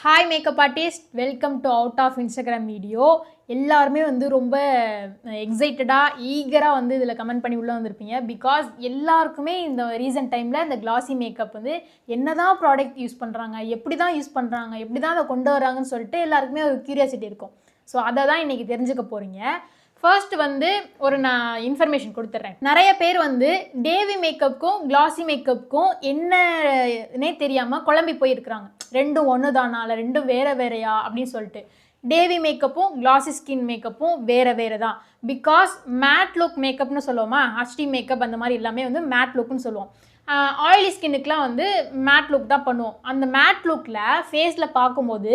Hi makeup artist, welcome to out of Instagram video. எல்லாருமே ரொம்ப எக்ஸைட்டடாக ஈகராக இதில் கமெண்ட் பண்ணி உள்ளே வந்திருப்பீங்க. பிகாஸ் எல்லாருக்குமே இந்த ரீசன்ட் டைமில் இந்த கிளாசி மேக்கப் என்ன தான் ப்ராடக்ட் யூஸ் பண்ணுறாங்க, எப்படி தான் யூஸ் பண்ணுறாங்க, எப்படி தான் அதை கொண்டு வராங்கன்னு சொல்லிட்டு எல்லாருக்குமே ஒரு க்யூரியாசிட்டி இருக்கும். ஸோ அதை தான் இன்றைக்கி தெரிஞ்சுக்க போகிறீங்க. ஃபர்ஸ்ட் நான் இன்ஃபர்மேஷன் கொடுத்துட்றேன். நிறைய பேர் டேவி மேக்கப்புக்கும் கிளாசி மேக்கப்புக்கும் என்னன்னே தெரியாமல் குழம்பி போயிருக்கிறாங்க. ரெண்டும் ஒன்று தானா, இல்லை ரெண்டும் வேறு வேறையா அப்படின்னு சொல்லிட்டு. டேவி மேக்கப்பும் கிளாசி ஸ்கின் மேக்கப்பும் வேறு வேறு தான். பிகாஸ் மேட் லுக் மேக்கப்னு சொல்லுவோமா, ஹச்டி மேக்கப் அந்த மாதிரி எல்லாமே மேட் லுக்னு சொல்லுவோம். ஆயிலி ஸ்கின்னுக்குலாம் மேட் லுக் தான் பண்ணுவோம். அந்த மேட் லுக்கில் ஃபேஸில் பார்க்கும்போது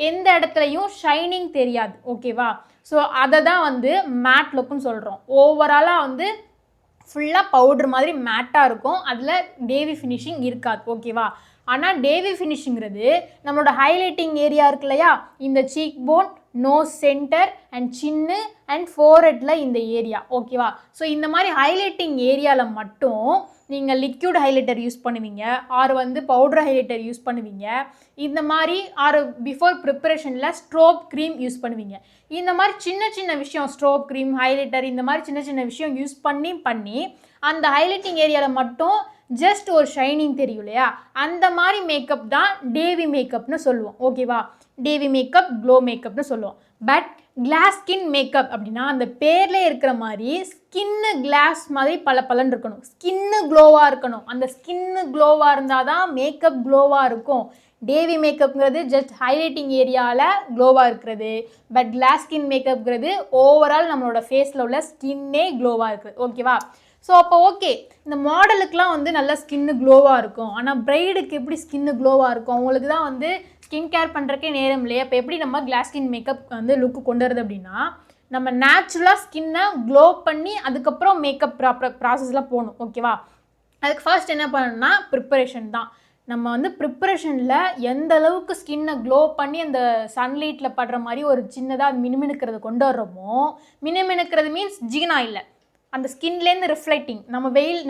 எந்த இடத்துலையும் ஷைனிங் தெரியாது. ஓகேவா? ஸோ அதை தான் மேட் லுக்குன்னு சொல்கிறோம். ஓவராலாக ஃபுல்லாக பவுட்ரு மாதிரி மேட்டாக இருக்கும். அதில் டேவி ஃபினிஷிங் இருக்காது. ஓகேவா? ஆனால் டேவி ஃபினிஷிங்கிறது நம்மளோட ஹைலைட்டிங் ஏரியா இருக்கு இல்லையா, இந்த cheek bone, nose centre and சின்னு அண்ட் ஃபோர்ஹெட்டில் இந்த ஏரியா. ஓகேவா? ஸோ இந்த மாதிரி ஹைலைட்டிங் ஏரியாவில் மட்டும் நீங்கள் லிக்யூட் ஹைலைட்டர் யூஸ் பண்ணுவீங்க, ஆர் பவுடர் ஹைலைட்டர் யூஸ் பண்ணுவீங்க. இந்த மாதிரி ஆர் பிஃபோர் ப்ரிப்பரேஷனில் ஸ்ட்ரோப் க்ரீம் யூஸ் பண்ணுவீங்க. இந்த மாதிரி சின்ன சின்ன விஷயம், ஸ்ட்ரோப் க்ரீம், ஹைலைட்டர், இந்த மாதிரி சின்ன சின்ன விஷயம் யூஸ் பண்ணி அந்த ஹைலைட்டிங் ஏரியாவில் மட்டும் ஜஸ்ட் ஒரு ஷைனிங் தெரியும் இல்லையா, அந்த மாதிரி மேக்கப் தான் டேவி மேக்கப்னு சொல்லுவோம். ஓகேவா? டேவி மேக்கப், க்ளோ மேக்கப்னு சொல்லுவோம். பட் கிளாஸ் ஸ்கின் மேக்கப் அப்படின்னா அந்த பேர்லேயே இருக்கிற மாதிரி ஸ்கின்னு கிளாஸ் மாதிரி பலன்னு இருக்கணும், ஸ்கின்னு க்ளோவாக இருக்கணும். அந்த ஸ்கின்னு க்ளோவாக இருந்தால் தான் மேக்கப் க்ளோவாக இருக்கும். டேவி மேக்கப்ங்கிறது ஜஸ்ட் ஹைலைட்டிங் ஏரியாவில் க்ளோவாக இருக்கிறது. பட் கிளாஸ் ஸ்கின் மேக்கப்ங்கிறது ஓவரால் நம்மளோட ஃபேஸில் உள்ள ஸ்கின்னே க்ளோவாக இருக்குது. ஓகேவா? ஸோ அப்போ ஓகே, இந்த மாடலுக்குலாம் நல்லா ஸ்கின்னு க்ளோவாக இருக்கும். ஆனால் பிரைடுக்கு எப்படி ஸ்கின்னு க்ளோவாக இருக்கும்? அவங்களுக்கு தான் ஸ்கின் கேர் பண்ணுறக்கே நேரம் இல்லையா. இப்போ எப்படி நம்ம கிளாஸ் ஸ்கின் மேக்கப் லுக்கு கொண்டு வருது அப்படின்னா, நம்ம நேச்சுரலாக ஸ்கின்னை க்ளோ பண்ணி அதுக்கப்புறம் மேக்கப் ப்ராசஸ்லாம் போகணும். ஓகேவா? அதுக்கு ஃபர்ஸ்ட் என்ன பண்ணணும்னா ப்ரிப்பரேஷன் தான். நம்ம ப்ரிப்பரேஷனில் எந்த அளவுக்கு ஸ்கின்னை க்ளோ பண்ணி அந்த சன்லைட்டில் படுற மாதிரி ஒரு சின்னதாக மினுமினுக்கிறது கொண்டு வர்றோமோ, மினுமினுக்கிறது மீன்ஸ் ஜீனா இல்லை, அந்த ஸ்கின்லேருந்து ரிஃப்ளெக்டிங்,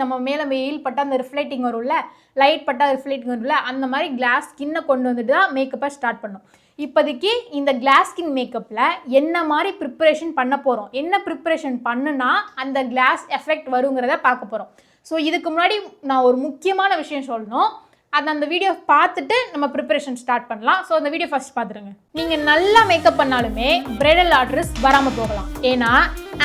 நம்ம மேலே வெயில் பட்டால் அந்த ரிஃப்ளெக்டிங் வரும்ல, லைட் பட்டால் ரிஃப்ளெக்டிங் வரும்ல, அந்த மாதிரி கிளாஸ் ஸ்கின்னை கொண்டு வந்துட்டு தான் மேக்கப்பை ஸ்டார்ட் பண்ணோம். இப்போதைக்கு இந்த கிளாஸ் ஸ்கின் மேக்கப்பில் என்ன மாதிரி ப்ரிப்பரேஷன் பண்ண போகிறோம், என்ன ப்ரிப்பரேஷன் பண்ணுனா அந்த கிளாஸ் எஃபெக்ட் வருங்கிறத பார்க்க போகிறோம். ஸோ இதுக்கு முன்னாடி நான் ஒரு முக்கியமான விஷயம் சொல்லணும். அந்த வீடியோ பார்த்துட்டு நம்ம ப்ரிப்பரேஷன் ஸ்டார்ட் பண்ணலாம். ஸோ அந்த வீடியோ ஃபர்ஸ்ட் பார்த்துருங்க. நீங்கள் நல்லா மேக்கப் பண்ணாலுமே பிரைடல் ஆர்டிஸ்ட் வராமல் போகலாம். ஏன்னா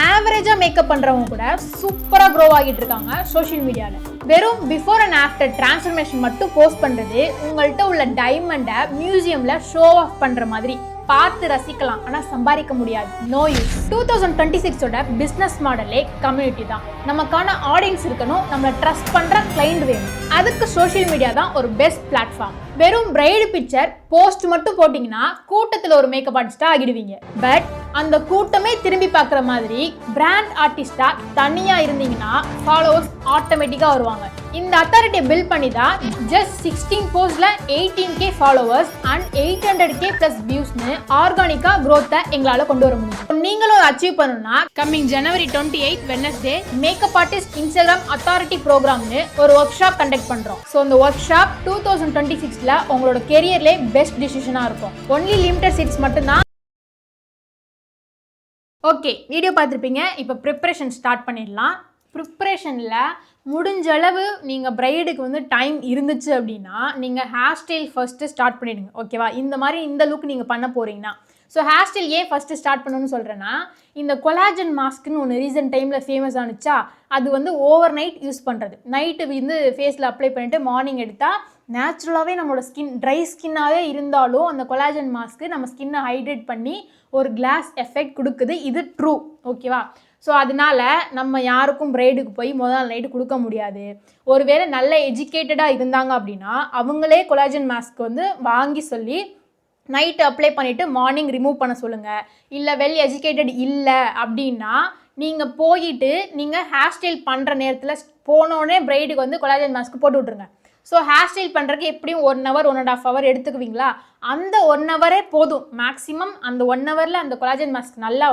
ஆவரேஜாக மேக்கப் பண்ணுறவங்க கூட சூப்பராக க்ரோ ஆகிட்டு இருக்காங்க சோஷியல் மீடியாவில். வெறும் பிஃபோர் அண்ட் ஆஃப்டர் டிரான்ஸ்ஃபர்மேஷன் மட்டும் போஸ்ட் பண்ணுறது உங்கள்கிட்ட உள்ள டைமண்டை மியூசியமில் ஷோ ஆஃப் பண்ணுற மாதிரி. பார்த்து ரசிக்கலாம், ஆனால் சம்பாதிக்க முடியாது. No use. 2026ஓட பிஸ்னஸ் மாடலே கம்யூனிட்டி தான். நமக்கான ஆடியன்ஸ் இருக்கணும், நம்மளை ட்ரஸ்ட் பண்ணுற கிளைண்ட் வேணும். அதுக்கு சோஷியல் மீடியா தான் ஒரு பெஸ்ட் பிளாட்ஃபார்ம். வெறும் பிரைடு பிக்சர் போஸ்ட் மட்டும் போட்டிங்கன்னா கூட்டத்தில் ஒரு மேக்கப் ஆர்டிஸ்டாக ஆகிடுவீங்க. பட் அந்த கூட்டமே திரும்பி பார்க்குற மாதிரி பிராண்ட் ஆர்டிஸ்டாக தனியாக இருந்தீங்கன்னா ஃபாலோவர்ஸ் ஆட்டோமேட்டிக்காக வருவாங்க. இந்த அத்தாரிட்டியை பில்ட் பண்ணி தான் ஜஸ்ட் 16 போஸ்ட்ல 18K followers and 800K plus வியூஸ்னு ஆர்கானிக்காக க்ரோத்தை எங்களால் கொண்டு வர முடியும். நீங்களும் அச்சீவ் பண்ணணும்னா coming January 28 Wednesday makeup artist Instagram authority ப்ரோக்ராம்னு ஒரு ஒர்க் ஷாப் கண்டக்ட் பண்ணுறோம். ஸோ அந்த ஒர்க் ஷாப் 2026ல உங்களோட கெரியர்லேயே பெஸ்ட் டிசிஷனாக இருக்கும். ஒன்லி லிமிடெட் சீட்ஸ் மட்டும்தான். ஓகே, வீடியோ பார்த்துருப்பீங்க. இப்போ ப்ரிப்பரேஷன் ஸ்டார்ட் பண்ணிடலாம். ப்ரிப்பரேஷனில் முடிஞ்ச அளவு நீங்கள் பிரைடுக்கு டைம் இருந்துச்சு அப்படின்னா நீங்கள் ஹேர் ஸ்டைல் ஃபஸ்ட்டு ஸ்டார்ட் பண்ணிவிடுங்க. ஓகேவா? இந்த மாதிரி இந்த லுக் நீங்கள் பண்ண போகிறீங்கன்னா. ஸோ ஹேர் ஸ்டைல் ஏன் ஃபஸ்ட்டு ஸ்டார்ட் பண்ணணும்னு சொல்கிறேன்னா, இந்த கொலாஜன் மாஸ்க்குன்னு ஒன்று ரீசன்ட் டைமில் ஃபேமஸ் ஆனிச்சா, அது ஓவர் நைட் யூஸ் பண்ணுறது. நைட்டு ஃபேஸில் அப்ளை பண்ணிவிட்டு மார்னிங் எடுத்தால் நேச்சுரலாகவே நம்மளோட ஸ்கின் ட்ரை ஸ்கின்னாகவே இருந்தாலும் அந்த கொலாஜன் மாஸ்க்கு நம்ம ஸ்கின்னை ஹைட்ரேட் பண்ணி ஒரு கிளாஸ் எஃபெக்ட் கொடுக்குது. இது ட்ரூ. ஓகேவா? ஸோ அதனால் நம்ம யாருக்கும் பிரைடுக்கு போய் முதல் நைட்டு கொடுக்க முடியாது. ஒருவேளை நல்ல எஜுகேட்டடாக இருந்தாங்க அப்படின்னா அவங்களே கொலாஜன் மாஸ்க் வாங்கி சொல்லி நைட்டு அப்ளை பண்ணிவிட்டு மார்னிங் ரிமூவ் பண்ண சொல்லுங்கள். இல்லை வெல் எஜுகேட்டட் இல்லை அப்படின்னா நீங்கள் போயிட்டு நீங்கள் ஹேர் ஸ்டைல் பண்ணுற நேரத்தில் போனோடனே பிரைடுக்கு கொலாஜன் மாஸ்க் போட்டு விட்ருங்க. ஸோ ஹேர் ஸ்டைல் பண்ணுறதுக்கு எப்படியும் 1 hour 1.5 hour எடுத்துக்குவீங்களா, அந்த 1 hour போதும் மேக்ஸிமம். அந்த 1 hourல அந்த கொலாஜன் மாஸ்க் நல்லா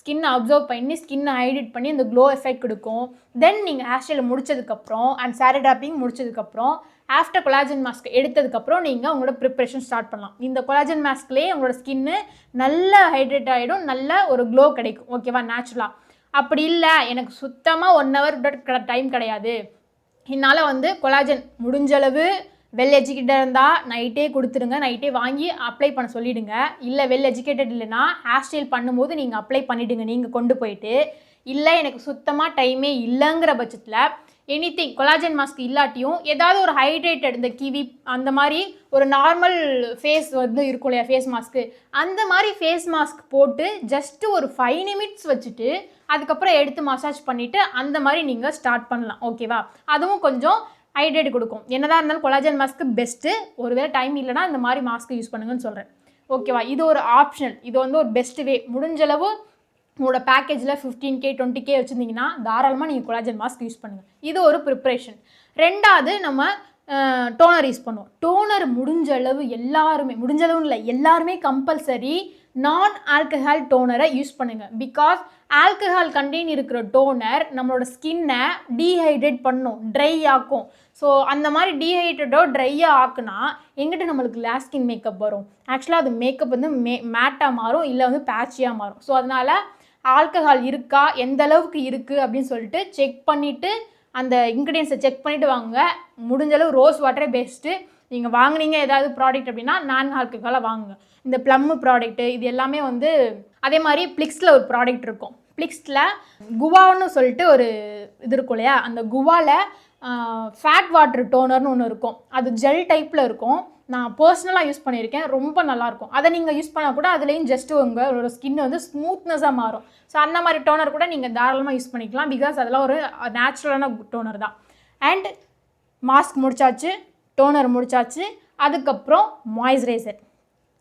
ஸ்கின்னை அப்சர்வ் பண்ணி ஸ்கின்னை ஹைட்ரேட் பண்ணி அந்த க்ளோ எஃபெக்ட் கொடுக்கும். தென் நீங்கள் ஹேர் ஸ்டைல் முடிச்சதுக்கப்புறம் அண்ட் சாரி ட்ராப்பிங் முடிச்சதுக்கப்புறம் ஆஃப்டர் கொலாஜன் மாஸ்க் எடுத்ததுக்கப்புறம் நீங்கள் உங்களோட ப்ரிப்ரேஷன் ஸ்டார்ட் பண்ணலாம். இந்த கொலாஜன் மாஸ்க்லேயே உங்களோட ஸ்கின்னு நல்ல ஹைட்ரேட் ஆகிடும், நல்ல ஒரு க்ளோ கிடைக்கும். ஓகேவா, நேச்சுரலாக. அப்படி இல்லை எனக்கு சுத்தமாக 1 hour டைம் கிடையாது, என்னால் வந்து கொலாஜன் முடிஞ்சளவு வெல் எஜுகேட்டட் இருந்தால் நைட்டே கொடுத்துருங்க, நைட்டே வாங்கி அப்ளை பண்ண சொல்லிவிடுங்க. இல்லை வெல் எஜுகேட்டட் இல்லைன்னா ஹேர் ஸ்டைல் பண்ணும்போது நீங்கள் அப்ளை பண்ணிவிடுங்க நீங்கள் கொண்டு போயிட்டு. இல்லை எனக்கு சுத்தமாக டைமே இல்லைங்கிற பட்சத்தில் எனிதிங் கொலாஜன் மாஸ்க் இல்லாட்டியும் ஏதாவது ஒரு ஹைட்ரேட்டட் இந்த கிவி அந்த மாதிரி ஒரு நார்மல் ஃபேஸ் வந்து இருக்கும் இல்லையா ஃபேஸ் மாஸ்க்கு, அந்த மாதிரி ஃபேஸ் மாஸ்க் போட்டு ஜஸ்ட்டு ஒரு 5 minutes வச்சுட்டு அதுக்கப்புறம் எடுத்து மசாஜ் பண்ணிவிட்டு அந்த மாதிரி நீங்கள் ஸ்டார்ட் பண்ணலாம். ஓகேவா, அதுவும் கொஞ்சம் ஹைட்ரேட் கொடுக்கும். என்னதான் இருந்தாலும் கொலாஜன் மாஸ்க்கு பெஸ்ட்டு. ஒருவேளை டைம் இல்லைனா இந்த மாதிரி மாஸ்க்கு யூஸ் பண்ணுங்கன்னு சொல்கிறேன். ஓகேவா, இது ஒரு ஆப்ஷனல், இது வந்து ஒரு பெஸ்ட் வே. முடிஞ்சளவு உங்களோட பேக்கேஜில் 15K 20K வச்சுருந்தீங்கன்னா தாராளமாக நீங்கள் கொலாஜன் மாஸ்க் யூஸ் பண்ணுங்கள். இது ஒரு ப்ரிப்ரேஷன். ரெண்டாவது நம்ம டோனர் யூஸ் பண்ணுவோம். டோனர் முடிஞ்சளவு எல்லாருமே, முடிஞ்சளவு இல்லை எல்லாருமே கம்பல்சரி நான் ஆல்கஹால் டோனரை யூஸ் பண்ணுங்கள். பிகாஸ் ஆல்கஹால் கண்டெயின் இருக்கிற டோனர் நம்மளோட ஸ்கின்னை டீஹைட்ரேட் பண்ணும், ட்ரை ஆக்கும். ஸோ அந்த மாதிரி டீஹைட்ரேட்டோ ட்ரையாக ஆக்குனா எங்கிட்ட நம்மளுக்கு கிளாஸ் ஸ்கின் மேக்கப் வரும். ஆக்சுவலாக அது மேக்கப் வந்து மேட்டாக மாறும், இல்லை வந்து பேட்சியாக மாறும். ஸோ அதனால் ஆல்கஹால் இருக்கா, எந்த அளவுக்கு இருக்குது அப்படின்னு சொல்லிட்டு செக் பண்ணிவிட்டு அந்த இன்க்ரீடியன்ஸை செக் பண்ணிவிட்டு வாங்குங்க. முடிஞ்சளவு ரோஸ் வாட்டரே பெஸ்ட்டு. நீங்கள் வாங்கினீங்க ஏதாவது ப்ராடக்ட் அப்படின்னா நான் ஆல்கஹாலாக வாங்குங்க. இந்த ப்ளம்மு ப்ராடக்ட்டு இது எல்லாமே வந்து அதே மாதிரி ப்ளிக்ஸில் ஒரு ப்ராடக்ட் இருக்கும். ப்ளிக்ஸில் குவான்னு சொல்லிட்டு ஒரு இது இருக்கும் இல்லையா, அந்த குவாவில் ஃபேட் வாட்டர் டோனர்னு ஒன்று இருக்கும். அது ஜெல் டைப்பில் இருக்கும். நான் பர்சனலாக யூஸ் பண்ணியிருக்கேன், ரொம்ப நல்லாயிருக்கும். அதை நீங்கள் யூஸ் பண்ணால் கூட அதுலேயும் ஜஸ்ட்டு உங்களோட ஸ்கின் வந்து ஸ்மூத்னஸாக மாறும். ஸோ அந்த மாதிரி டோனர் கூட நீங்கள் தாராளமாக யூஸ் பண்ணிக்கலாம். பிகாஸ் அதெல்லாம் ஒரு நேச்சுரலான டோனர் தான். அண்ட் மாஸ்க் முடிச்சாச்சு, டோனர் முடிச்சாச்சு, அதுக்கப்புறம் மாய்ஸ்சரைசர்.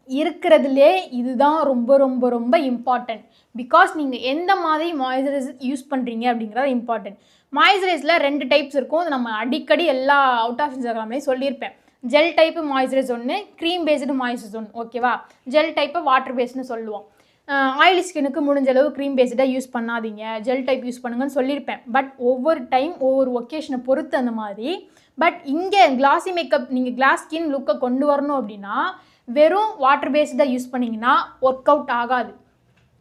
இருக்கிறதுலே இதுதான் ரொம்ப ரொம்ப ரொம்ப இம்பார்ட்டன்ட். பிகாஸ் நீங்கள் எந்த மாதிரி மாய்ஸ்சரைசர் யூஸ் பண்ணுறீங்க அப்படிங்கிறது இம்பார்ட்டன்ட். மாய்ஸ்சரைசரில் 2 டைப்ஸ் இருக்கும். அது நம்ம அடிக்கடி எல்லா அவுட் ஆஃப் இன்ஸ்டாகிராம்லேயும் சொல்லியிருப்பேன். ஜெல் டைப்பு மாய்ஸ்சரைசர் ஒன்று, க்ரீம் பேஸ்டு மாய்ஸ்சரைசர் ஒன்று. ஓகேவா, ஜெல் டைப்பை வாட்டர் பேஸ்ட்னு சொல்லுவோம். ஆயிலி ஸ்கினுக்கு முடிஞ்ச அளவு க்ரீம் பேஸ்டாக யூஸ் பண்ணாதீங்க, ஜெல் டைப் யூஸ் பண்ணுங்கன்னு சொல்லியிருப்பேன். பட் ஒவ்வொரு டைம் ஒவ்வொரு ஒகேஷனை பொறுத்து அந்த மாதிரி. பட் இங்கே கிளாஸி மேக்கப் நீங்கள் கிளாஸ் ஸ்கின் லுக்கை கொண்டு வரணும் அப்படின்னா வெறும் வாட்டர் பேஸ்டாக யூஸ் பண்ணிங்கன்னா ஒர்க் அவுட் ஆகாது.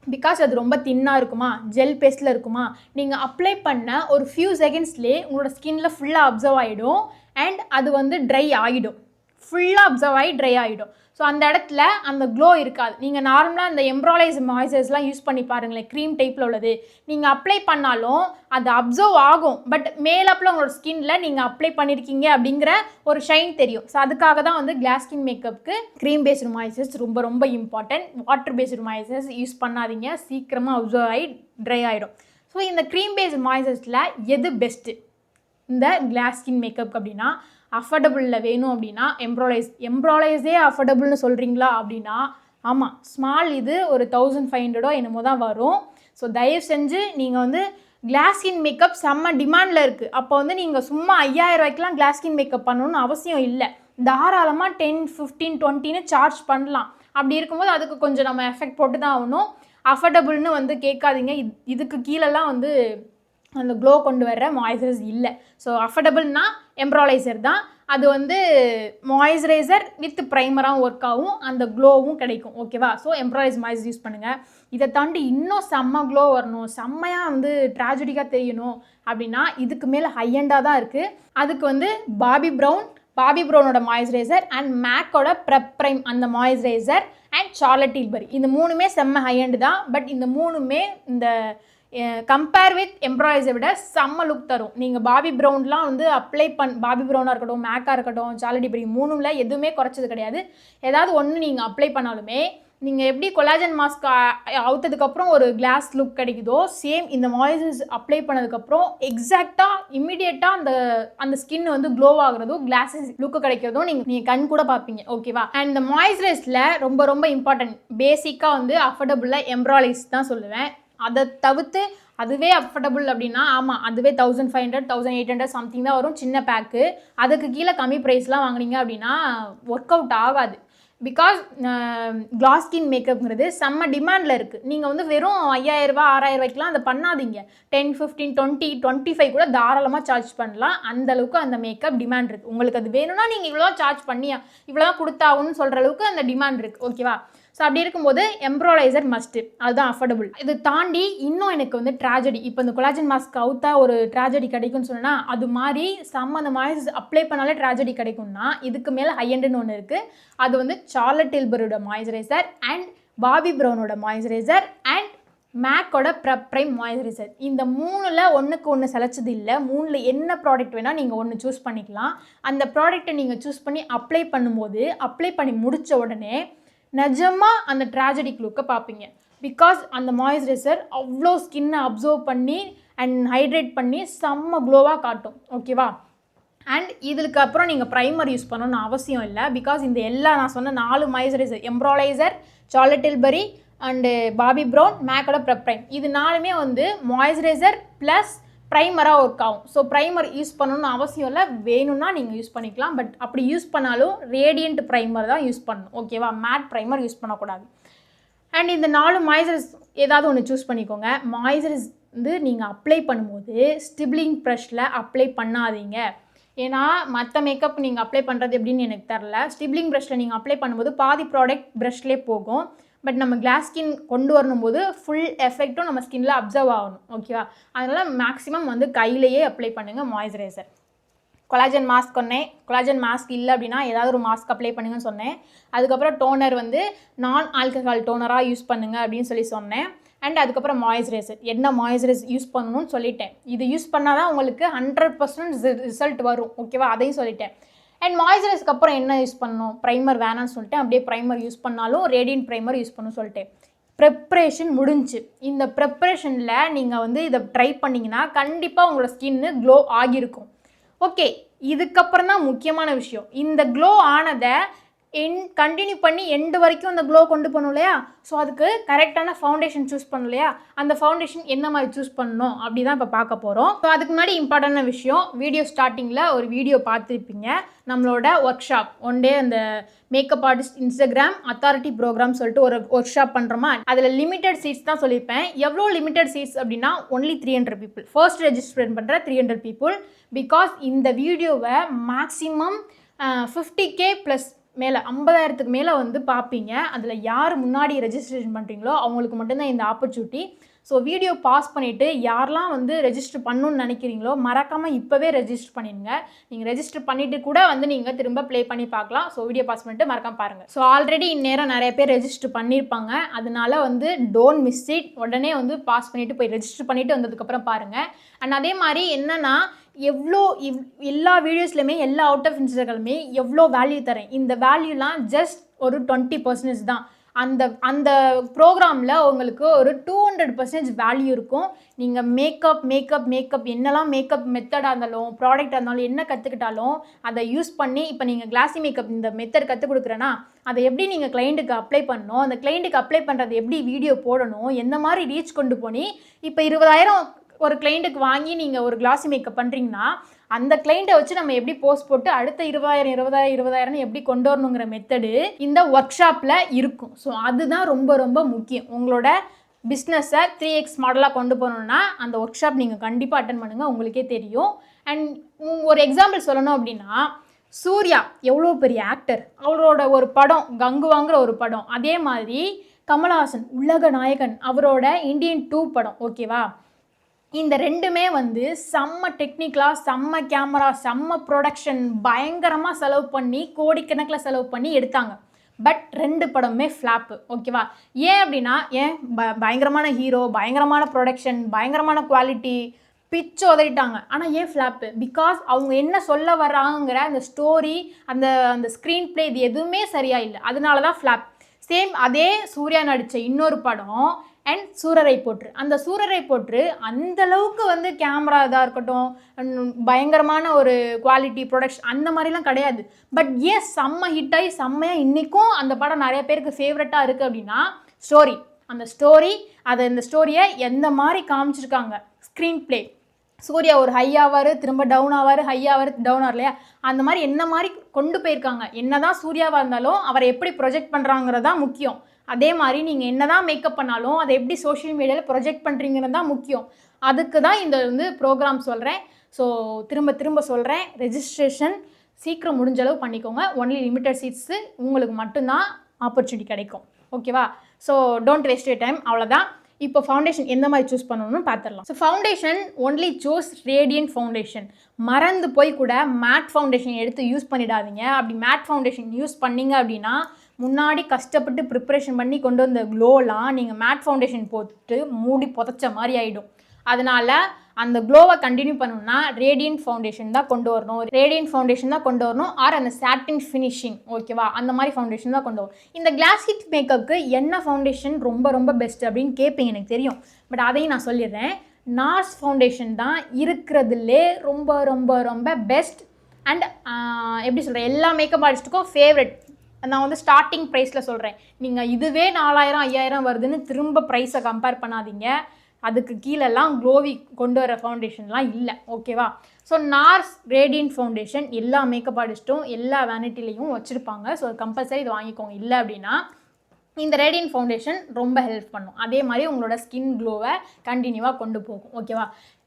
பிகாஸ் அது ரொம்ப தின்னாக இருக்குமா, ஜெல் பேஸ்டில் இருக்குமா, நீங்கள் அப்ளை பண்ண ஒரு ஃபியூ செகண்ட்ஸ்லேயே உங்களோட ஸ்கின்னில் ஃபுல்லாக அப்சர்வ் ஆகிடும். அண்ட் அது வந்து ட்ரை ஆகிடும், ஃபுல்லாக அப்சர்வ் ஆகி ட்ரை ஆகிடும். ஸோ அந்த இடத்துல அந்த க்ளோ இருக்காது. நீங்கள் நார்மலாக அந்த எம்ப்ராய்டரைஸ் மாய்ஸ்சரைசர்லாம் யூஸ் பண்ணி பாருங்களேன், க்ரீம் டைப்பில் உள்ளது. நீங்கள் அப்ளை பண்ணாலும் அது அப்சர்வ் ஆகும், பட் மேலப்பில் உங்களோட ஸ்கின்னில் நீங்கள் அப்ளை பண்ணியிருக்கீங்க அப்படிங்கிற ஒரு ஷைன் தெரியும். ஸோ அதுக்காக தான் வந்து கிளாஸ் ஸ்கின் மேக்கப்புக்கு க்ரீம் பேஸ்டு மாய்ஸ்சரைசர் ரொம்ப ரொம்ப important. Water based moisturiser use பண்ணாதீங்க, சீக்கிரமாக அப்சர்வ் ஆகி ட்ரை ஆகிடும். ஸோ இந்த க்ரீம் பேஸ்டு மாய்ஸ்சரைசரில் எது பெஸ்ட்டு இந்த கிளாஸ் ஸ்கின் மேக்கப் அப்படின்னா, அஃபர்டபுளில் வேணும் அப்படின்னா எம்ப்ராய்டரைஸே அஃபர்டபுள்னு சொல்கிறீங்களா அப்படின்னா ஆமாம், ஸ்மால் இது ஒரு 1500 என்னமோ தான் வரும். ஸோ தயவு செஞ்சு நீங்கள் வந்து கிளாஸ் ஸ்கின் மேக்கப் செம்ம டிமாண்டில் இருக்குது. அப்போ வந்து நீங்கள் சும்மா 5000 ரூபாய்க்குலாம் கிளாஸ் ஸ்கின் மேக்கப் பண்ணணும்னு அவசியம் இல்லை. தாராளமாக 10, 15, 20ன்னு சார்ஜ் பண்ணலாம். அப்படி இருக்கும்போது அதுக்கு கொஞ்சம் நம்ம எஃபெக்ட் போட்டு தான் ஆகணும். அஃபர்டபுள்னு வந்து கேட்காதீங்க. இதுக்கு கீழெல்லாம் வந்து அந்த க்ளோ கொண்டு வர்ற மாய்ஸ்சரைசர் இல்லை. ஸோ அஃபர்டபுள்னா எம்ப்ராய்டரைசர் தான். அது வந்து மாய்ஸ்சரைசர் வித் ப்ரைமராகவும் ஒர்க் ஆகும், அந்த க்ளோவும் கிடைக்கும். ஓகேவா, ஸோ எம்ப்ராய்டரைஸ் மாய்ஸ்சரைசர் யூஸ் பண்ணுங்கள். இதை தாண்டி இன்னும் செம்ம க்ளோ வரணும், செம்மையாக வந்து ட்ராஜடிக்காக தெரியணும் அப்படின்னா இதுக்கு மேலே ஹையண்டாக தான் இருக்குது. அதுக்கு வந்து பாபி ப்ரௌனோட மாய்ஸ்சரைசர் அண்ட் மேக்கோட ப்ரெப் ப்ரைம் அந்த மாய்ஸ்சரைசர் அண்ட் சார்லட் டில்பரி, இந்த 3மே செம்ம ஹையண்டு தான். பட் இந்த 3மே இந்த கம்பேர் வித் எம்ப்ராய்டரைஸை விட செம்ம லுக் தரும். நீங்கள் பாபி ப்ரௌன்லாம் வந்து பாபி ப்ரௌனாக இருக்கட்டும், மேக்காக இருக்கட்டும், சார்லட் டில்பரி 3ல எதுவுமே குறைச்சது கிடையாது. ஏதாவது ஒன்று நீங்கள் அப்ளை பண்ணாலுமே நீங்கள் எப்படி கொலாஜன் மாஸ்க் அவுத்ததுக்கப்புறம் ஒரு கிளாஸ் லுக் கிடைக்குதோ, சேம் இந்த மாய்ஸ்சரைசர் அப்ளை பண்ணதுக்கப்புறம் எக்ஸாக்டாக இம்மிடியேட்டாக அந்த ஸ்கின் வந்து க்ளோ ஆகுறதும் கிளாஸஸ் லுக்கு கிடைக்கிறதும் நீங்கள் கண் கூட பார்ப்பீங்க. ஓகேவா, அண்ட் இந்த மாய்ஸ்சரைசரில் ரொம்ப ரொம்ப இம்பார்ட்டன்ட் பேசிக்காக வந்து அஃபர்டபுளில் எம்ப்ராய்டரைஸ் தான் சொல்லுவேன். அதை தவிர்த்து அதுவே அஃபர்டபுள் அப்படின்னா ஆமாம், அதுவே 1500, 1800 சம்திங் தான் வரும் சின்ன பேக்கு. அதுக்கு கீழே கம்மி ப்ரைஸ்லாம் வாங்கினீங்க அப்படின்னா ஒர்க் அவுட் ஆகாது. பிகாஸ் கிளாஸ் ஸ்கின் மேக்கப்ங்கிறது செம்ம டிமாண்டில் இருக்குது. நீங்கள் வந்து வெறும் 5000 ரூபா 6000 ரூபாய்க்குலாம் அதை பண்ணாதீங்க. 10, 15, 20, 25 கூட தாராளமாக சார்ஜ் பண்ணலாம். அந்தளவுக்கு அந்த மேக்கப் டிமாண்ட் இருக்குது. உங்களுக்கு அது வேணும்னா நீங்கள் இவ்வளோ சார்ஜ் பண்ணி இவ்வளோ கொடுத்தாகணும்னு சொல்கிற அளவுக்கு அந்த டிமாண்ட் இருக்குது. ஓகேவா? ஸோ அப்படி இருக்கும்போது எம்ப்ராய்டரைசர் மஸ்ட்டு, அதுதான் அஃபோர்டபுள். இது தாண்டி இன்னும் எனக்கு வந்து ட்ராஜடி, இப்போ இந்த கொலாஜன் மாஸ்க் அவுத்தா ஒரு ட்ராஜடி கிடைக்கும்னு சொன்னால் அது மாதிரி அந்த மாய்ஸ்சரைசர் அப்ளை பண்ணாலே ட்ராஜடி கிடைக்கும்னா இதுக்கு மேலே ஹையண்டுன்னு ஒன்று இருக்குது. அது வந்து சார்லட் டில்பரோட மாய்ஸ்சரைசர் அண்ட் பாபி ப்ரௌனோட மாய்ஸ்சரைசர் அண்ட் மேக்கோட ப்ரைம் மாய்ஸ்சரைசர். இந்த 3ல் ஒன்றுக்கு ஒன்று செலச்சது இல்லை. 3ல் என்ன ப்ராடக்ட் வேணால் நீங்கள் ஒன்று சூஸ் பண்ணிக்கலாம். அந்த ப்ராடக்ட்டை நீங்கள் சூஸ் பண்ணி அப்ளை பண்ணும்போது அப்ளை பண்ணி முடித்த உடனே நிஜமாக அந்த ட்ராஜடிக் லுக்கை பார்ப்பீங்க. பிகாஸ் அந்த மாய்ஸ்சரைசர் அவ்வளோ ஸ்கின்னை அப்சர்வ் பண்ணி அண்ட் ஹைட்ரேட் பண்ணி செம்ம க்ளோவாக காட்டும். ஓகேவா? அண்ட் இதுக்கு அப்புறம் நீங்கள் ப்ரைமர் யூஸ் பண்ணணும்னு அவசியம் இல்லை. பிகாஸ் இந்த நான் சொன்ன 4 மாய்ஸ்சரைசர், எம்ப்ராய்டரைசர், Charlotte Tilbury and Bobbi Brown, மேக்கோட ப்ரைம், இது 4மே வந்து மாய்ஸ்சரைசர் ப்ளஸ் ப்ரைமராக ஒர்க் ஆகும். ஸோ ப்ரைமர் யூஸ் பண்ணணும்னு அவசியம் இல்லை. வேணும்னா நீங்கள் யூஸ் பண்ணிக்கலாம். பட் அப்படி யூஸ் பண்ணாலும் ரேடியன்ட் ப்ரைமர் தான் யூஸ் பண்ணணும். ஓகேவா? மேட் ப்ரைமர் யூஸ் பண்ணக்கூடாது. அண்ட் இந்த 4 மாய்ஸ்சரைஸ் ஏதாவது ஒன்று சூஸ் பண்ணிக்கோங்க. மாய்ஸ்சரைஸ் வந்து நீங்கள் அப்ளை பண்ணும்போது ஸ்டிப்ளிங் ப்ரஷில் அப்ளை பண்ணாதீங்க. ஏன்னா மற்ற மேக்கப் நீங்கள் அப்ளை பண்ணுறது எப்படின்னு எனக்கு தெரில. ஸ்டிப்ளிங் ப்ரஷில் நீங்கள் அப்ளை பண்ணும்போது பாதி ப்ராடக்ட் ப்ரஷ்லேயே போகும். பட் நம்ம கிளாஸ் ஸ்கின் கொண்டு வரணும்போது ஃபுல் எஃபெக்ட்டும் நம்ம ஸ்கின்ல அப்சர்வ் ஆகணும். ஓகேவா? அதனால் மேக்ஸிமம் வந்து கையிலேயே அப்ளை பண்ணுங்கள் மாய்ஸ்சரைசர். கொலாஜன் மாஸ்க் சொன்னேன். கொலாஜன் மாஸ்க் இல்லை அப்படின்னா ஏதாவது ஒரு மாஸ்க் அப்ளை பண்ணுங்கன்னு சொன்னேன். அதுக்கப்புறம் டோனர் வந்து நான் ஆல்கஹால் டோனராக யூஸ் பண்ணுங்கள் அப்படின்னு சொன்னேன். அண்ட் அதுக்கப்புறம் மாய்ஸ்சரைசர், என்ன மாய்ஸ்சரைசர் யூஸ் பண்ணணும்னு சொல்லிட்டேன். இது யூஸ் பண்ணால் தான் உங்களுக்கு 100% ரிசல்ட் வரும். ஓகேவா? அதையும் சொல்லிட்டேன். அண்ட் மாய்ஸ்சரைஸ்க்கு அப்புறம் என்ன யூஸ் பண்ணணும்? ப்ரைமர் வேணான்னு சொல்லிட்டேன். அப்படியே ப்ரைமர் யூஸ் பண்ணாலும் ரேடியன்ட் ப்ரைமர் யூஸ் பண்ணணும்னு சொல்லிட்டேன். ப்ரிப்ரேஷன் முடிஞ்சு. இந்த ப்ரிப்ரேஷனில் நீங்கள் வந்து இதை ட்ரை பண்ணிங்கன்னா கண்டிப்பாக உங்களோட ஸ்கின்னு க்ளோ ஆகியிருக்கும். ஓகே, இதுக்கப்புறம் தான் முக்கியமான விஷயம். இந்த க்ளோ ஆனதை கண்டினியூ பண்ணி எண்டு வரைக்கும் அந்த க்ளோ கொண்டு போகணும் இல்லையா? ஸோ அதுக்கு கரெக்டான ஃபவுண்டேஷன் சூஸ் பண்ணணும் இல்லையா? அந்த ஃபவுண்டேஷன் என்ன மாதிரி சூஸ் பண்ணணும் அப்படி தான் இப்போ பார்க்க போகிறோம். ஸோ அதுக்கு முன்னாடி இம்பார்ட்டன்டான விஷயம், வீடியோ ஸ்டார்டிங்கில் ஒரு வீடியோ பார்த்துருப்பீங்க. நம்மளோட ஒர்க் ஷாப் ஒன் டே அந்த makeup artist Instagram authority program சொல்லிட்டு ஒரு ஒர்க் ஷாப் பண்ணுறோமா, அதில் லிமிடெட் சீட்ஸ் தான் சொல்லியிருப்பேன். எவ்வளோ லிமிடெட் சீட்ஸ் அப்படின்னா ஒன்லி 300 பீப்புள். ஃபர்ஸ்ட் ரெஜிஸ்டர் பண்ணுற 300 பீப்புள். பிகாஸ் இந்த வீடியோவை மேக்ஸிமம் 50K ப்ளஸ் மேலே 50,000க்கு மேலே வந்து பார்ப்பீங்க. அதில் யார் முன்னாடி ரெஜிஸ்ட்ரேஷன் பண்ணுறீங்களோ அவங்களுக்கு மட்டும்தான் இந்த ஆப்பர்ச்சுனிட்டி. ஸோ வீடியோ பாஸ் பண்ணிவிட்டு யாரெல்லாம் வந்து ரெஜிஸ்டர் பண்ணணும்னு நினைக்கிறீங்களோ மறக்காமல் இப்போவே ரெஜிஸ்டர் பண்ணிடுங்க. நீங்கள் ரெஜிஸ்டர் பண்ணிவிட்டு கூட வந்து நீங்கள் திரும்ப ப்ளே பண்ணி பார்க்கலாம். ஸோ வீடியோ பாஸ் பண்ணிட்டு மறக்காம பாருங்கள். ஸோ ஆல்ரெடி இந்நேரம் நிறைய பேர் ரெஜிஸ்டர் பண்ணியிருப்பாங்க. அதனால வந்து டோன்ட் மிஸ் இட். உடனே வந்து பாஸ் பண்ணிவிட்டு போய் ரெஜிஸ்டர் பண்ணிவிட்டு வந்ததுக்கப்புறம் பாருங்கள். அண்ட் அதே மாதிரி என்னென்னா எவ்வளோ எல்லா வீடியோஸ்லையுமே எல்லா அவுட் ஆஃப் இன்ஸ்டாகிராமே எவ்வளோ வேல்யூ தரேன். இந்த வேல்யூலாம் ஜஸ்ட் ஒரு 20% தான். அந்த ப்ரோக்ராமில் உங்களுக்கு ஒரு 200% வேல்யூ இருக்கும். நீங்கள் மேக்கப் என்னெல்லாம் மேக்கப் மெத்தடாக இருந்தாலும் ப்ராடக்டாக இருந்தாலும் என்ன கற்றுக்கிட்டாலும் அதை யூஸ் பண்ணி இப்போ நீங்கள் கிளாஸி மேக்கப் இந்த மெத்தட் கற்றுக் கொடுக்குறேன்னா அதை எப்படி நீங்கள் கிளைண்ட்டுக்கு அப்ளை பண்ணணும், அந்த கிளைண்ட்டுக்கு அப்ளை பண்ணுறது எப்படி வீடியோ போடணும், எந்த மாதிரி ரீச் கொண்டு போனி இப்போ 20,000 ஒரு கிளைண்ட்டுக்கு வாங்கி நீங்கள் ஒரு கிளாஸி மேக்கப் பண்ணுறீங்கன்னா அந்த கிளைண்ட்டை வச்சு நம்ம எப்படி போஸ்ட் போட்டு அடுத்த 20,000 எப்படி கொண்டு வரணுங்கிற மெத்தடு இந்த ஒர்க் ஷாப்பில் இருக்கும். ஸோ அதுதான் ரொம்ப ரொம்ப முக்கியம். உங்களோட பிஸ்னஸை 3x மாடலாக கொண்டு போகணுன்னா அந்த ஒர்க் ஷாப் நீங்கள் கண்டிப்பாக அட்டன் பண்ணுங்கள், உங்களுக்கே தெரியும். அண்ட் ஒரு எக்ஸாம்பிள் சொல்லணும் அப்படின்னா, சூர்யா எவ்வளோ பெரிய ஆக்டர், அவரோட ஒரு படம் கங்குவாங்கிற ஒரு படம், அதே மாதிரி கமல்ஹாசன் உலக நாயகன் அவரோட இந்தியன் 2 படம். ஓகேவா? இந்த ரெண்டுமே வந்து செம்ம டெக்னிக்கலாக செம்ம கேமரா செம்ம ப்ரொடக்ஷன் பயங்கரமாக செலவு பண்ணி கோடிக்கணக்கில் செலவு பண்ணி எடுத்தாங்க. பட் 2 படமே ஃப்ளாப்பு. ஓகேவா? ஏன் அப்படின்னா பயங்கரமான ஹீரோ, பயங்கரமான ப்ரொடக்ஷன், பயங்கரமான குவாலிட்டி, பிச்சு உதறிட்டாங்க. ஆனால் ஏன் ஃப்ளாப்பு? பிகாஸ் அவங்க என்ன சொல்ல வர்றாங்கிற அந்த ஸ்டோரி அந்த ஸ்க்ரீன் பிளே இது எதுவுமே சரியாக இல்லை. அதனால தான் ஃப்ளாப். சேம் அதே சூர்யா நடித்த இன்னொரு படம் அண்ட் சூரரை போற்று. அந்த சூரரை போற்று அந்தளவுக்கு வந்து கேமரா இதாக இருக்கட்டும் பயங்கரமான ஒரு குவாலிட்டி ப்ரொடக்ஷன் அந்த மாதிரிலாம் கிடையாது. பட் ஏன் செம்ம ஹிட் ஆகி செம்மையாக இன்றைக்கும் அந்த படம் நிறைய பேருக்கு ஃபேவரட்டாக இருக்குது அப்படின்னா ஸ்டோரி. அந்த ஸ்டோரி இந்த ஸ்டோரியை எந்த மாதிரி காமிச்சிருக்காங்க, ஸ்க்ரீன் பிளே. சூர்யா ஒரு ஹை ஆவார், திரும்ப டவுன் ஆவார், ஹை ஆவார், டவுன் ஆவார் இல்லையா? அந்த மாதிரி என்ன மாதிரி கொண்டு போயிருக்காங்க. என்னதான் சூர்யாவாக இருந்தாலும் அவரை எப்படி ப்ரொஜெக்ட் பண்ணுறாங்கிறது தான் முக்கியம். அதே மாதிரி நீங்கள் என்ன தான் மேக்கப் பண்ணாலும் அதை எப்படி சோஷியல் மீடியாவில் ப்ரொஜெக்ட் பண்ணுறீங்கிறது தான் முக்கியம். அதுக்கு தான் இந்த வந்து ப்ரோக்ராம் சொல்கிறேன். ஸோ திரும்ப திரும்ப சொல்கிறேன், ரெஜிஸ்ட்ரேஷன் சீக்கிரம் முடிஞ்ச அளவு பண்ணிக்கோங்க. ஒன்லி லிமிட்டட் சீட்ஸு உங்களுக்கு மட்டும்தான் ஆப்பர்ச்சுனிட்டி கிடைக்கும். ஓகேவா? So don't waste your time. அவ்வளோதான். இப்போ ஃபவுண்டேஷன் எந்த மாதிரி சூஸ் பண்ணணும்னு பார்த்துடலாம். So foundation only choose radiant foundation. மறந்து போய் கூட மேட் ஃபவுண்டேஷன் எடுத்து யூஸ் பண்ணிடாதீங்க. அப்படி மேட் ஃபவுண்டேஷன் யூஸ் பண்ணிங்க அப்படின்னா முன்னாடி கஷ்டப்பட்டு ப்ரிப்ரேஷன் பண்ணி கொண்டு வந்த க்ளோலாம் நீங்கள் மேட் ஃபவுண்டேஷன் போட்டு மூடி புதைச்ச மாதிரி ஆகிடும். அதனால் அந்த க்ளோவை கண்டினியூ பண்ணணும்னா ரேடியன்ட் ஃபவுண்டேஷன் தான் கொண்டு வரணும். ஆர் அந்த சாட்டின் ஃபினிஷிங், ஓகேவா, அந்த மாதிரி ஃபவுண்டேஷன் தான் கொண்டு வரும். இந்த கிளாஸ் ஹிட் மேக்கப்புக்கு என்ன ஃபவுண்டேஷன் ரொம்ப ரொம்ப பெஸ்ட் அப்படின்னு கேட்பீங்க, எனக்கு தெரியும். பட் அதையும் நான் சொல்லிடுறேன். நார்ஸ் ஃபவுண்டேஷன் தான் இருக்கிறதுலே ரொம்ப ரொம்ப ரொம்ப பெஸ்ட். அண்ட் எப்படி சொல்கிறேன், எல்லா மேக்கப் ஆர்டிஸ்ட்டுக்கும் ஃபேவரட். நான் வந்து ஸ்டார்டிங் ப்ரைஸில் சொல்கிறேன். நீங்கள் இதுவே 4000 5000 வருதுன்னு திரும்ப ப்ரைஸை கம்பேர் பண்ணாதீங்க. அதுக்கு கீழெல்லாம் க்ளோவி கொண்டு வர ஃபவுண்டேஷன்லாம் இல்லை. ஓகேவா? ஸோ நார்ஸ் ரேடியன்ட் ஃபவுண்டேஷன் எல்லா மேக்கப் ஆர்டிஸ்ட்டும் எல்லா வேனிட்டிலையும் வச்சுருப்பாங்க. ஸோ கம்பல்சரி இது வாங்கிக்கோங்க. இல்லை அப்படின்னா இந்த ரேடியன்ட் ஃபவுண்டேஷன் ரொம்ப ஹெல்ப் பண்ணும். அதே மாதிரி உங்களோட ஸ்கின் க்ளோவை கண்டினியூவாக கொண்டு போகும். ஓகேவா?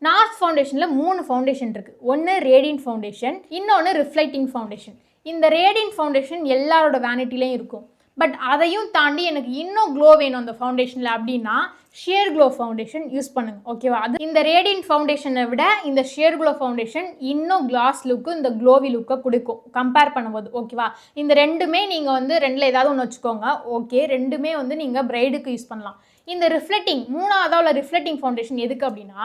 நார்ஸ் ஃபவுண்டேஷனில் 3 ஃபவுண்டேஷன் இருக்குது. ஒன்று ரேடியன்ட் ஃபவுண்டேஷன், இன்னொன்று ரிஃப்ளெக்டிங் ஃபவுண்டேஷன். இந்த ரேடியன்ட் ஃபவுண்டேஷன் எல்லாரோட வேனிட்டிலையும் இருக்கும். பட் அதையும் தாண்டி எனக்கு இன்னும் க்ளோ வேணும் அந்த ஃபவுண்டேஷனில் அப்படின்னா ஷியர் க்ளோ ஃபவுண்டேஷன் யூஸ் பண்ணுங்கள். ஓகேவா? அது இந்த ரேடியன்ட் ஃபவுண்டேஷனை விட இந்த ஷியர் க்ளோ ஃபவுண்டேஷன் இன்னும் கிளாஸ் லுக்கு, இந்த க்ளோவி லுக்கை கொடுக்கும் கம்பேர் பண்ணும்போது. ஓகேவா? இந்த ரெண்டுமே நீங்கள் வந்து ரெண்டில் ஏதாவது ஒன்று வச்சுக்கோங்க. ஓகே, ரெண்டுமே வந்து நீங்கள் பிரைடுக்கு யூஸ் பண்ணலாம். இந்த ரிஃப்ளெக்டிங் மூணாவதாக உள்ள ரிஃப்ளெக்டிங் ஃபவுண்டேஷன் எதுக்கு அப்படின்னா,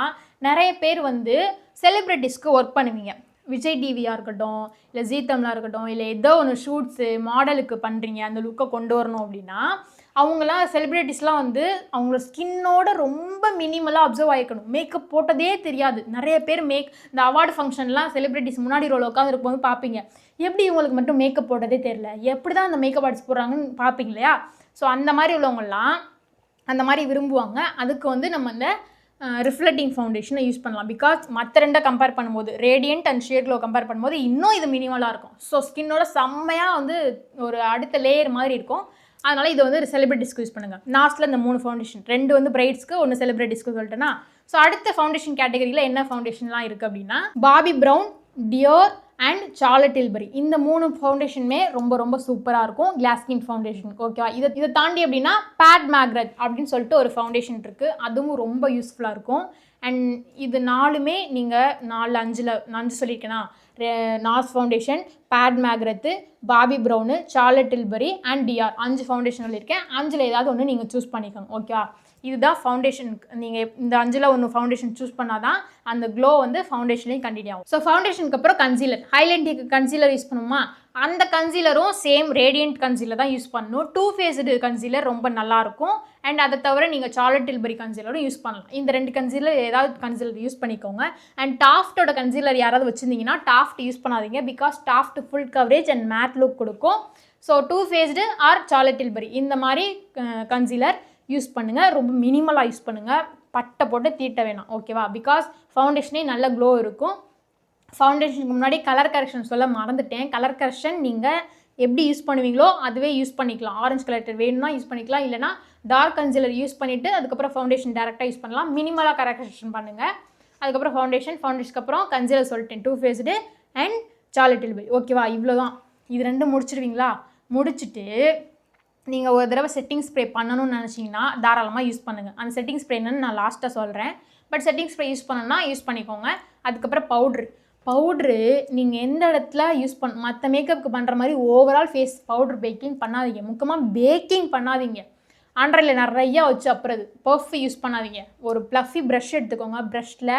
நிறைய பேர் வந்து செலிப்ரிட்டிஸ்க்கு ஒர்க் பண்ணுவீங்க. விஜய் டிவியாக இருக்கட்டும், இல்லை ஜீ தமிழாக இருக்கட்டும், இல்லை ஏதோ ஒன்று ஷூட்ஸு மாடலுக்கு பண்ணுறீங்க, அந்த லுக்கை கொண்டு வரணும் அப்படின்னா அவங்களாம் செலிப்ரிட்டிஸ்லாம் வந்து அவங்களோட ஸ்கின்னோட ரொம்ப மினிமலாக அப்சர்வ் ஆகிக்கணும். மேக்கப் போட்டதே தெரியாது. நிறைய பேர் இந்த அவார்டு ஃபங்க்ஷன்லாம் செலிப்ரிட்டிஸ் முன்னாடி ரோல் உட்காந்து இருக்கும்போது பார்ப்பீங்க, எப்படி இவங்களுக்கு மட்டும் மேக்கப் போட்டதே தெரியல, எப்படி தான் அந்த மேக்கப் ஆர்டிஸ்ட் போடுறாங்கன்னு பார்ப்பீங்க இல்லையா? ஸோ அந்த மாதிரி உள்ளவங்கலாம் அந்த மாதிரி விரும்புவாங்க. அதுக்கு வந்து நம்ம இந்த ரிஃப்ளெக்டிங் ஃபவுண்டேஷனை யூஸ் பண்ணலாம். பிகாஸ் மற்ற ரெண்டை கம்பேர் பண்ணும்போது, radiant and sheer glow compare பண்ணும்போது இன்னும் இது மினிமலாக இருக்கும். ஸோ ஸ்கின்னோட செம்மையாக வந்து ஒரு அடுத்த லேயர் மாதிரி இருக்கும். அதனால் இது வந்து செலிப்ரிட்டிஸ்க்கு யூஸ் பண்ணுங்கள். நார்ஸில் இந்த 3 ஃபவுண்டேஷன், 2 வந்து பிரைட்ஸ்க்கு, 1 செலிப்ரிட்டிஸ்க்கு சொல்லிட்டேன்னா. ஸோ அடுத்த ஃபவுண்டேஷன் கேட்டகரியில் என்ன ஃபவுண்டேஷன்லாம் இருக்குது அப்படின்னா, Bobby brown, Dior and Charlotte Tilbury. இந்த 3 ஃபவுண்டேஷனுமே ரொம்ப ரொம்ப சூப்பராக இருக்கும் கிளாஸ் ஸ்கின் ஃபவுண்டேஷனுக்கு. ஓகேவா? இதை தாண்டி அப்படின்னா பேட் மேக்ரத் அப்படின்னு சொல்லிட்டு ஒரு ஃபவுண்டேஷன் இருக்குது. அதுவும் ரொம்ப யூஸ்ஃபுல்லாக இருக்கும். அண்ட் இது 4மே நீங்கள் 5 சொல்லியிருக்கேன்னா, NARS foundation, Pat McGrath, Bobbi Brown, Charlotte Tilbury and Dior 5 foundation சொல்லியிருக்கேன். 5ல் ஏதாவது ஒன்று நீங்கள் சூஸ் பண்ணிக்கோங்க. ஓகேவா? இதுதான் ஃபவுண்டேஷனுக்கு. நீங்கள் இந்த 5ல் ஒன்று ஃபவுண்டேஷன் சூஸ் பண்ணால் தான் அந்த க்ளோ வந்து ஃபவுண்டேஷன்லேயும் கண்டினியூ ஆகும். ஸோ ஃபவுண்டேஷனுக்கு அப்புறம் கன்சீலர். ஹைலைட்டுக்கு கன்சீலர் யூஸ் பண்ணுமா? அந்த கன்சீலரும் சேம் ரேடியன்ட் கன்சீலர் தான் யூஸ் பண்ணணும். 2 ஃபேஸ்டு கன்சீலர் ரொம்ப நல்லாயிருக்கும். அண்ட் அதை தவிர நீங்கள் சார்லட் டில்பரி கன்சீலரும் யூஸ் பண்ணலாம். இந்த 2 கன்சீலர் ஏதாவது கன்சீலர் யூஸ் பண்ணிக்கோங்க. அண்ட் டாஃப்டோட கன்சீலர் யாராவது வச்சுருந்தீங்கன்னா டாஃப்ட் யூஸ் பண்ணாதீங்க. Because Tarte full coverage and matte look கொடுக்கும். So 2 Faced or Charlotte Tilbury இந்த மாதிரி கன்சீலர் யூஸ் பண்ணுங்கள். ரொம்ப மினிமலாக யூஸ் பண்ணுங்கள். பட்டை போட்டு தீட்ட வேணாம். ஓகேவா? பிகாஸ் ஃபவுண்டேஷனே நல்ல க்ளோ இருக்கும். ஃபவுண்டேஷனுக்கு முன்னாடி கலர் கரெக்ஷன் சொல்ல மறந்துட்டேன். கலர் கரெக்ஷன் நீங்கள் எப்படி யூஸ் பண்ணுவீங்களோ அதுவே யூஸ் பண்ணிக்கலாம். ஆரஞ்சு கலர் வேணும்னா யூஸ் பண்ணிக்கலாம். இல்லைனா டார்க் கன்சீலர் யூஸ் பண்ணிவிட்டு அதுக்கப்புறம் ஃபவுண்டேஷன் டேரெக்டாக யூஸ் பண்ணலாம். மினிமலாக கலர் கரெக்ஷன் பண்ணுங்கள். அதுக்கப்புறம் ஃபவுண்டேஷனுக்கு அப்புறம் கன்சீலர் சொல்லிட்டேன், 2 ஃபேஸ்டு அண்ட் சார்லட் டில்பரி. ஓகேவா? இவ்வளோ தான். இது 2 முடிச்சிடுவீங்களா? முடிச்சுட்டு நீங்கள் ஒரு தடவை செட்டிங் ஸ்ப்ரே பண்ணணும்னு நினச்சிங்கன்னா தாராளமாக யூஸ் பண்ணுங்கள். அந்த செட்டிங் ஸ்ப்ரே என்னன்னு நான் லாஸ்ட்டாக சொல்கிறேன். பட் செட்டிங் ஸ்ப்ரே யூஸ் பண்ணணும்னா யூஸ் பண்ணிக்கோங்க. அதுக்கப்புறம் பவுட்ரு நீங்கள் எந்த இடத்துல யூஸ் மற்ற மேக்கப்புக்கு பண்ணுற மாதிரி ஓவரால் ஃபேஸ் பவுட்ரு பேக்கிங் பண்ணாதீங்க. முக்கியமாக பேக்கிங் பண்ணாதீங்க. ஆண்ட்ராய்டில் நிறையா வச்சு அப்புறம் பஃப் யூஸ் பண்ணாதீங்க. ஒரு ப்ளஃபி ப்ரஷ் எடுத்துக்கோங்க. ப்ரஷ்ஷில்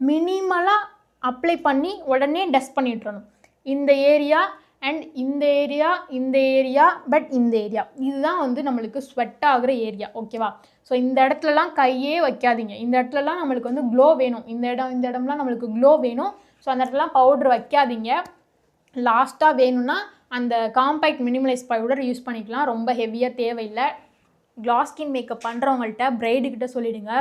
மினிமலாக அப்ளை பண்ணி உடனே டஸ்ட் பண்ணிட்டுறணும். இந்த ஏரியா அண்ட் இந்த ஏரியா பட் இந்த ஏரியா இதுதான் வந்து நம்மளுக்கு ஸ்வெட் ஆகிற ஏரியா. ஓகேவா? ஸோ இந்த இடத்துலலாம் கையே வைக்காதீங்க. இந்த இடத்துலலாம் நம்மளுக்கு வந்து க்ளோ வேணும். இந்த இடம்லாம் நம்மளுக்கு க்ளோ வேணும். ஸோ அந்த இடத்துலலாம் பவுட்ரு வைக்காதீங்க. லாஸ்ட்டாக வேணும்னா அந்த காம்பேக்ட் மினிமலைஸ் பவுடர் யூஸ் பண்ணிக்கலாம். ரொம்ப ஹெவியாக தேவையில்லை. கிளாஸ் ஸ்கின் மேக்கப் பண்ணுறவங்கள்ட்ட பிரைடுக்கிட்ட சொல்லிவிடுங்க,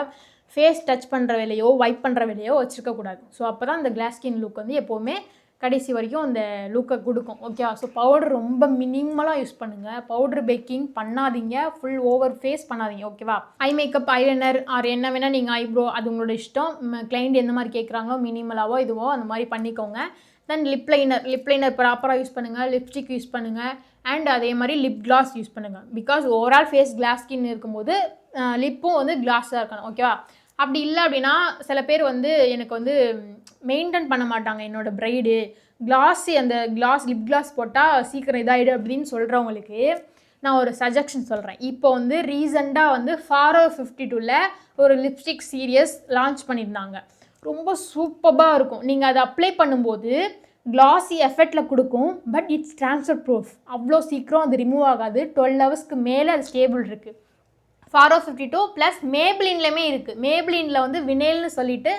ஃபேஸ் டச் பண்ணுற வேலையோ வைப் பண்ணுற வேலையோ வச்சுருக்கக்கூடாது. ஸோ அப்போ தான் அந்த கிளாஸ் ஸ்கின் லுக் வந்து எப்போவுமே கடைசி வரைக்கும் அந்த லுக்கை கொடுக்கும். ஓகேவா? ஸோ பவுடர் ரொம்ப மினிமலாக யூஸ் பண்ணுங்கள். பவுடர் பேக்கிங் பண்ணாதீங்க, ஃபுல் ஓவர் ஃபேஸ் பண்ணாதீங்க. ஓகேவா? ஐ மேக்கப், ஐலைனர் ஆர் என்ன வேணால் நீங்கள் ஐப்ரோ அது உங்களோட இஷ்டம். கிளைண்ட் எந்த மாதிரி கேட்குறாங்களோ மினிமலாவோ இதுவோ அந்த மாதிரி பண்ணிக்கோங்க. தென் லிப் லைனர் ப்ராப்பராக யூஸ் பண்ணுங்கள். லிப்ஸ்டிக் யூஸ் பண்ணுங்கள். அண்ட் அதே மாதிரி லிப் கிளாஸ் யூஸ் பண்ணுங்கள். Because overall face glass skin இருக்கும்போது லிப்பும் வந்து கிளாஸாக இருக்கணும். ஓகேவா? அப்படி இல்லை அப்படின்னா சில பேர் வந்து எனக்கு வந்து மெயின்டைன் பண்ண மாட்டாங்க என்னோடய ப்ரைடு அந்த லிப் கிளாஸ் போட்டால் சீக்கிரம் இதாகிடு அப்படின்னு சொல்கிறவங்களுக்கு நான் ஒரு சஜஷன் சொல்கிறேன். இப்போ வந்து ரீசெண்டாக வந்து Forever 52ல் ஒரு லிப்ஸ்டிக் சீரியஸ் லான்ச் பண்ணியிருந்தாங்க. ரொம்ப சூப்பராக இருக்கும். நீங்கள் அதை அப்ளை பண்ணும்போது கிளாஸி எஃபெக்டில் கொடுக்கும். But it's transfer proof. அவ்வளோ சீக்கிரம் அது ரிமூவ் ஆகாது. 12 ஹவர்ஸ்க்கு மேலே அது ஸ்டேபிள் இருக்குது. Forever 52 ப்ளஸ் மேப்ளின்லையுமே இருக்குது. மேப்ளினில் வந்து வினேல்னு சொல்லிட்டு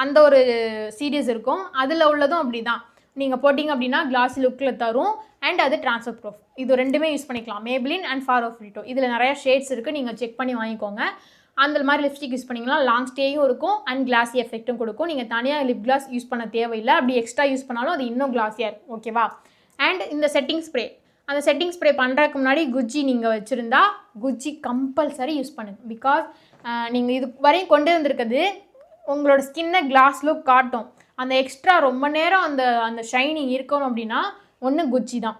அந்த ஒரு சீரீஸ் இருக்கும். அதில் உள்ளதும் அப்படி தான். நீங்கள் போட்டிங்க அப்படின்னா கிளாஸி லுக்கில் தரும். அண்ட் அது ட்ரான்ஸ்ஃபர் ப்ரூஃப். இது ரெண்டுமே யூஸ் பண்ணிக்கலாம், மேப்ளின் அண்ட் Forever 52. இதில் நிறையா ஷேட்ஸ் இருக்குது, நீங்கள் செக் பண்ணி வாங்கிக்கோங்க. அந்த மாதிரி லிப்ஸ்டிக் யூஸ் பண்ணிங்கன்னா லாங் ஸ்டேயும் இருக்கும் அண்ட் கிளாஸி எஃபெக்ட்டும் கொடுக்கும். நீங்கள் தனியாக லிப் கிளாஸ் யூஸ் பண்ண தேவையில்லை. அப்படி எக்ஸ்ட்ரா யூஸ் பண்ணாலும் அது இன்னும் கிளாஸியாக இருக்கும். ஓகேவா? அண்ட் இந்த செட்டிங் ஸ்ப்ரே, அந்த செட்டிங் ஸ்ப்ரே பண்ணுறதுக்கு முன்னாடி குச்சி நீங்கள் வச்சுருந்தா குச்சி கம்பல்சரி யூஸ் பண்ணுங்கள். பிகாஸ் நீங்கள் இது வரையும் கொண்டு வந்திருக்கிறது உங்களோட ஸ்கின்னை கிளாஸ் லுக் காட்டும். அந்த எக்ஸ்ட்ரா ரொம்ப நேரம் அந்த ஷைனிங் இருக்கணும் அப்படின்னா ஒன்று குச்சி தான்.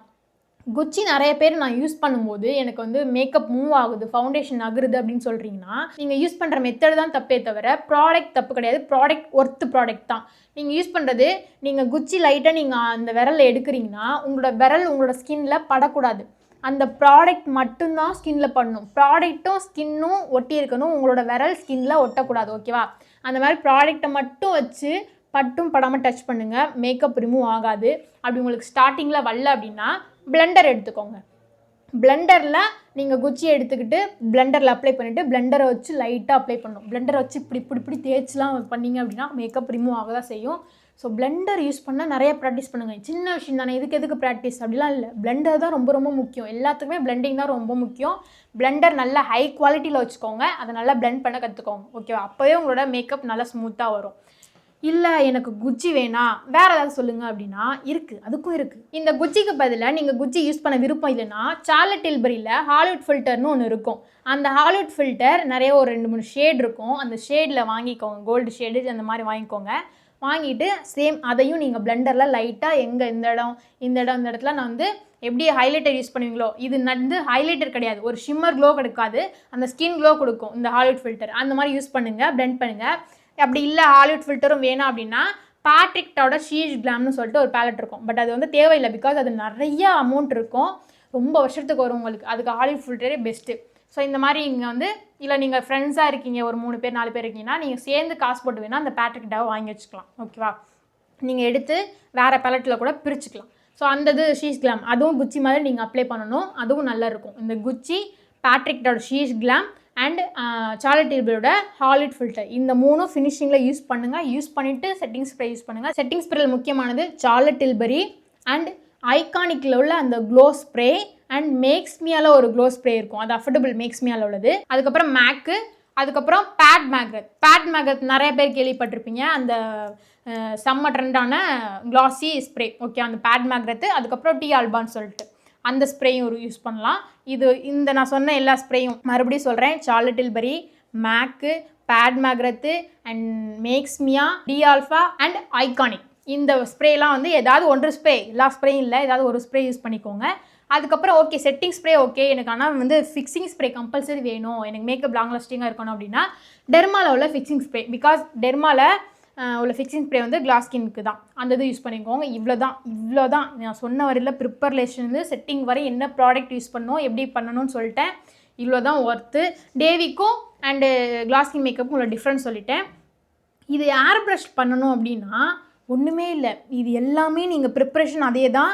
குச்சி நிறைய பேர் நான் யூஸ் பண்ணும்போது எனக்கு வந்து மேக்கப் மூவ் ஆகுது, ஃபவுண்டேஷன் ஆகுது அப்படின்னு சொல்கிறீங்கன்னா நீங்கள் யூஸ் பண்ணுற மெத்தட் தான் தப்பே தவிர ப்ராடக்ட் தப்பு கிடையாது. ப்ராடக்ட் தான். நீங்கள் யூஸ் பண்ணுறது, நீங்கள் குச்சி லைட்டாக நீங்கள் அந்த விரலில் எடுக்கிறீங்கன்னா உங்களோட ஸ்கின்னில் படக்கூடாது. அந்த ப்ராடக்ட் மட்டும்தான் ஸ்கின்னில் பண்ணணும். ப்ராடக்ட்டும் ஸ்கின்னும் ஒட்டி இருக்கணும். உங்களோட விரல் ஸ்கின்னில் ஒட்டக்கூடாது. ஓகேவா? அந்த மாதிரி ப்ராடக்டை மட்டும் வச்சு பட்டும் படாமல் டச் பண்ணுங்கள். மேக்கப் ரிமூவ் ஆகாது. அப்படி உங்களுக்கு ஸ்டார்டிங்கில் வரல அப்படின்னா பிளெண்டர் எடுத்துக்கோங்க. பிளெண்டரில் நீங்கள் குச்சியை எடுத்துக்கிட்டு பிளெண்டரில் அப்ளை பண்ணிவிட்டு பிளெண்டரை வச்சு லைட்டாக அப்ளை பண்ணணும். பிளெண்டரை வச்சு இப்படி தேய்ச்சிலாம் பண்ணிங்க அப்படின்னா மேக்கப் ரிமூவ் ஆக தான் செய்யும். ஸோ பிளெண்டர் யூஸ் பண்ணால் நிறைய ப்ராக்டிஸ் பண்ணுங்கள். சின்ன விஷயம் தானே, எதுக்கு ப்ராக்டிஸ் அப்படிலாம் இல்லை. பிளெண்டர் தான் ரொம்ப ரொம்ப முக்கியம். எல்லாத்துக்குமே பிளெண்டிங் தான் ரொம்ப முக்கியம். பிளெண்டர் நல்லா ஹை குவாலிட்டியில் வச்சுக்கோங்க. அதை நல்லா பிளெண்ட் பண்ண கற்றுக்கோங்க. ஓகேவா? அப்போவே உங்களோட மேக்கப் நல்லா ஸ்மூத்தாக வரும். இல்லை எனக்கு குச்சி வேணாம் வேறு ஏதாவது சொல்லுங்கள் அப்படின்னா இருக்குது, அதுக்கும் இருக்குது. இந்த குச்சிக்கு பதிலாக நீங்கள் குச்சி யூஸ் பண்ண விருப்பம் இல்லைன்னா சார்லட் டில்பரியில் ஹாலிவுட் ஃபில்டர்னு ஒன்று இருக்கும். அந்த ஹாலிவுட் ஃபில்டர் நிறைய ஒரு 2-3 ஷேட் இருக்கும். அந்த ஷேடில் வாங்கிக்கோங்க. கோல்டு ஷேடு அந்த மாதிரி வாங்கிக்கோங்க. வாங்கிட்டு சேம் அதையும் நீங்கள் பிளெண்டரில் லைட்டாக இந்த இடத்துல நான் வந்து எப்படி ஹைலைட்டர் யூஸ் பண்ணுவீங்களோ, இது வந்து ஹைலைட்டர் கிடையாது, ஒரு ஷிம்மர் க்ளோ கொடுக்காது, அந்த ஸ்கின் க்ளோ கொடுக்கும் இந்த ஹாலிவுட் ஃபில்டர். அந்த மாதிரி யூஸ் பண்ணுங்கள், பிளெண்ட் பண்ணுங்கள். அப்படி இல்லை ஹாலிவுட் ஃபில்டரும் வேணாம் அப்படின்னா பேட்ரிக்டோட ஷீஷ் கிளாம்னு சொல்லிட்டு ஒரு பேலட் இருக்கும். பட் அது வந்து தேவையில்லை. பிகாஸ் அது நிறைய அமௌண்ட் இருக்கும், ரொம்ப வருஷத்துக்கு வரும் உங்களுக்கு. அதுக்கு ஹாலிவுட் ஃபில்டரே பெஸ்ட்டு. ஸோ இந்த மாதிரி இங்கே வந்து இல்லை நீங்கள் ஃப்ரெண்ட்ஸாக இருக்கீங்க, ஒரு 3 பேர் 4 பேர் இருக்கீங்கன்னா நீங்கள் சேர்ந்து காசு போட்டு வேணால் அந்த பேட்ரிக்டாவை வாங்கி வச்சுக்கலாம். ஓகேவா? நீங்கள் எடுத்து வேறு பேலட்டில் கூட பிரிச்சுக்கலாம். ஸோ அந்த ஷீஷ் கிளாம் அதுவும் குச்சி மாதிரி நீங்கள் அப்ளை பண்ணணும். அதுவும் நல்லா இருக்கும். இந்த குச்சி, பேட்ரிக்டோட ஷீஷ் கிளாம் அண்ட் சார்லட் டில்பரியோட ஹாலிவுட் ஃபில்டர், இந்த 3 ஃபினிஷிங்கில் யூஸ் பண்ணுங்கள். யூஸ் பண்ணிவிட்டு செட்டிங் ஸ்ப்ரே யூஸ் பண்ணுங்கள். செட்டிங் ஸ்ப்ரேயில் முக்கியமானது சார்லட் டில்பரி அண்ட் ஐகானிக்கில் உள்ள அந்த க்ளோ ஸ்ப்ரே அண்ட் மேக்ஸ்மியாவில் ஒரு க்ளோ ஸ்ப்ரே இருக்கும். அது அஃபோர்டபுள் மேக்ஸ்மியாவில் உள்ளது. அதுக்கப்புறம் மேக்கு, அதுக்கப்புறம் பேட் மேக்ரத் நிறைய பேர் கேள்விப்பட்டிருப்பீங்க. அந்த செம்ம ட்ரெண்டான க்ளாஸி ஸ்ப்ரே. ஓகே, அந்த பேட் மேக்ரத்து. அதுக்கப்புறம் டி ஆல்பான்னு சொல்லிட்டு அந்த ஸ்ப்ரேயும் யூஸ் பண்ணலாம். இந்த நான் சொன்ன எல்லா ஸ்ப்ரேயும் மறுபடியும் சொல்கிறேன். Charlotte Tilbury, MAC, Pat McGrath and மேக்ஸ்மியா, டி ஆல்ஃபா அண்ட் ஐகானிக். இந்த ஸ்ப்ரேலாம் வந்து ஏதாவது ஒன்று ஸ்ப்ரே, எல்லா ஸ்ப்ரேயும் இல்லை, ஏதாவது ஒரு ஸ்ப்ரே யூஸ் பண்ணிக்கோங்க. அதுக்கப்புறம் ஓகே செட்டிங் ஸ்ப்ரே ஓகே, எனக்கு ஆனால் வந்து ஃபிக்ஸிங் ஸ்ப்ரே கம்பல்சரி வேணும், எனக்கு மேக்கப் லாங் லாஸ்டிங்காக இருக்கணும் அப்படின்னா டெர்மாவில் உள்ள ஃபிக்ஸிங் ஸ்ப்ரே. பிகாஸ் டெர்மாவில் உள்ள ஃபிக்ஸிங் ஸ்ப்ரே வந்து கிளாஸ் ஸ்கின்னுக்கு தான். அந்த இது யூஸ் பண்ணிக்கோங்க. இவ்வளோ தான் நான் சொன்ன வரையில் ப்ரிப்பரேஷன்லேருந்து செட்டிங் வரை என்ன ப்ராடக்ட் யூஸ் பண்ணணும், எப்படி பண்ணணும்னு சொல்லிட்டேன். இவ்வளோ தான் ஒர்த்து. டேவிக்கும் அண்டு கிளாஸ் ஸ்கின் மேக்கப்பும் உள்ள டிஃப்ரென்ஸ் சொல்லிட்டேன். இது ஏர் ப்ரஷ் பண்ணணும் அப்படின்னா ஒன்றுமே இல்லை. இது எல்லாமே நீங்கள் ப்ரிப்ரேஷன் அதே தான்,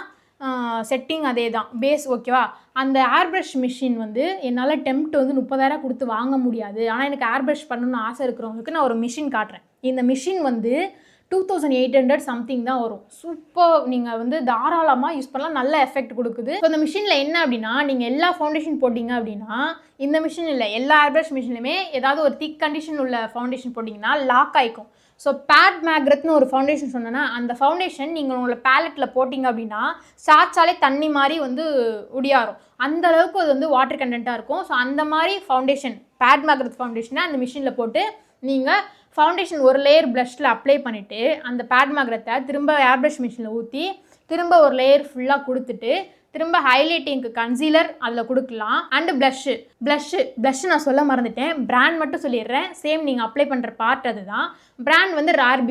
செட்டிங் அதே தான், பேஸ். ஓகேவா? அந்த ஏர் ப்ரஷ் மிஷின் வந்து என்னால் டெம்ப்ட் வந்து 30,000 கொடுத்து வாங்க முடியாது. ஆனால் எனக்கு ஏர் ப்ரஷ் பண்ணணும்னு ஆசை இருக்கிறவங்களுக்கு நான் ஒரு மிஷின் காட்டுறேன். இந்த மிஷின் வந்து 2800 சம்திங் தான் வரும். சூப்பர், நீங்கள் வந்து தாராளமாக யூஸ் பண்ணலாம், நல்ல எஃபெக்ட் கொடுக்குது. ஸோ இந்த மிஷினில் என்ன அப்படின்னா, நீங்கள் எல்லா ஃபவுண்டேஷன் போட்டிங்க அப்படின்னா, இந்த மிஷின் இல்லை எல்லா ஏர் ப்ரஷ் மிஷின்லையுமே ஏதாவது ஒரு திக் கண்டிஷன் உள்ள ஃபவுண்டேஷன் போட்டிங்கன்னா லாக் ஆகிக்கும். ஸோ பேட் மேக்ரத்னு ஒரு ஃபவுண்டேஷன் சொன்னேன்னா அந்த ஃபவுண்டேஷன் நீங்கள் உங்களோட பேலட்டில் போட்டிங்க அப்படின்னா சாச்சாலே தண்ணி மாதிரி வந்து உடியாரும், அந்த அளவுக்கு அது வந்து வாட்டர் கண்டென்ட்டாக இருக்கும். ஸோ அந்த மாதிரி ஃபவுண்டேஷன் பேட் மேக்ரத் ஃபவுண்டேஷனை அந்த மிஷினில் போட்டு நீங்கள் ஃபவுண்டேஷன் ஒரு லேயர் ப்ளஷில் அப்ளை பண்ணிவிட்டு அந்த பேட் மேக்ரத்தை திரும்ப ஏர் ப்ரஷ் மிஷினில் ஊற்றி திரும்ப ஒரு லேயர் ஃபுல்லாக கொடுத்துட்டு திரும்ப ஹைலைட்டிங்க்கு கன்சீலர் அதில் கொடுக்கலாம். அண்டு ப்ளஷ்ஷு நான் சொல்ல மறந்துட்டேன், பிராண்ட் மட்டும் சொல்லிடுறேன். சேம் நீங்கள் அப்ளை பண்ணுற பார்ட் அது தான். பிராண்ட் வந்து ரேர்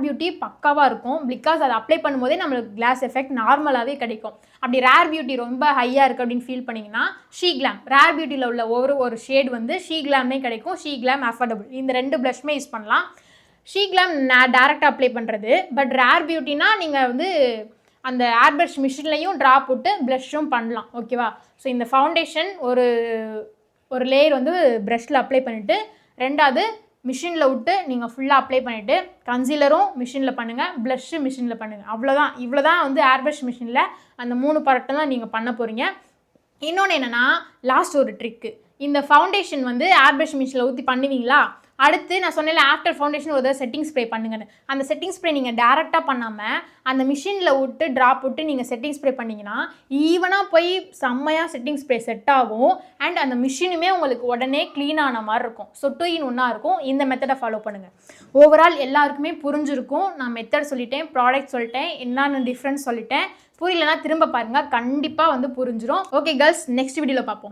பியூட்டி பக்காவாக இருக்கும். பிகாஸ் அதை அப்ளை பண்ணும்போதே நம்மளுக்கு கிளாஸ் எஃபெக்ட் நார்மலாகவே கிடைக்கும். அப்படி ரேர் பியூட்டி ரொம்ப ஹையாக இருக்குது அப்படின்னு ஃபீல் பண்ணிங்கன்னா ஷீ கிளாம், ரேர் பியூட்டியில் உள்ள ஒரு ஷேட் வந்து ஷீ கிளாமே கிடைக்கும். ஷீ கிளாம் அஃபோர்டபுள், இந்த 2 ப்ளஷ்மே யூஸ் பண்ணலாம். ஷீ கிளாம் நான் டேரெக்டாக அப்ளை பண்ணுறது. பட் ரேர் பியூட்டினா நீங்கள் வந்து அந்த ஏர் ப்ரஷ் மிஷின்லையும் ட்ரா போட்டு ப்ளஷ்ஷும் பண்ணலாம். ஓகேவா? ஸோ இந்த ஃபவுண்டேஷன் ஒரு லேயர் வந்து ப்ரஷில் அப்ளை பண்ணிவிட்டு ரெண்டாவது மிஷினில் விட்டு நீங்கள் ஃபுல்லாக அப்ளை பண்ணிவிட்டு கன்சீலரும் மிஷினில் பண்ணுங்கள், ப்ளஷ்ஷு மிஷினில் பண்ணுங்கள். அவ்வளோதான். இவ்வளோ தான் வந்து ஏர் ப்ரஷ் மிஷினில் அந்த 3 பார்ட்டும் தான் நீங்கள் பண்ண போகிறீங்க. இன்னொன்று என்னென்னா லாஸ்ட் ஒரு ட்ரிக்கு, இந்த ஃபவுண்டேஷன் வந்து ஏர் ப்ரஷ் மிஷினில் ஊற்றி பண்ணுவீங்களா, அடுத்து நான் சொன்னேன்ல ஆஃப்டர் ஃபவுண்டேஷன் ஒரு செட்டிங் ஸ்ப்ரே பண்ணுங்கன்னு, அந்த செட்டிங் ஸ்ப்ரே நீங்கள் டேரெக்டாக பண்ணாமல் அந்த மிஷினில் விட்டு ட்ராப் விட்டு நீங்கள் செட்டிங் ஸ்ப்ரே பண்ணிங்கன்னா ஈவனாக போய் செம்மையாக செட்டிங் ஸ்ப்ரே செட் ஆகும். அண்ட் அந்த மிஷினுமே உங்களுக்கு உடனே க்ளீன் ஆன மாதிரி இருக்கும். ஸோ 2 in 1 இருக்கும். இந்த மெத்தடை ஃபாலோ பண்ணுங்கள். ஓவரால் எல்லாருக்குமே புரிஞ்சிருக்கும். நான் மெத்தட் சொல்லிட்டேன், ப்ராடக்ட் சொல்லிட்டேன், என்னென்ன டிஃப்ரென்ஸ் சொல்லிட்டேன். புரியலன்னா திரும்ப பாருங்கள், கண்டிப்பாக வந்து புரிஞ்சிடும். ஓகே கேர்ள்ஸ், நெக்ஸ்ட் வீடியோவில் பார்ப்போம்.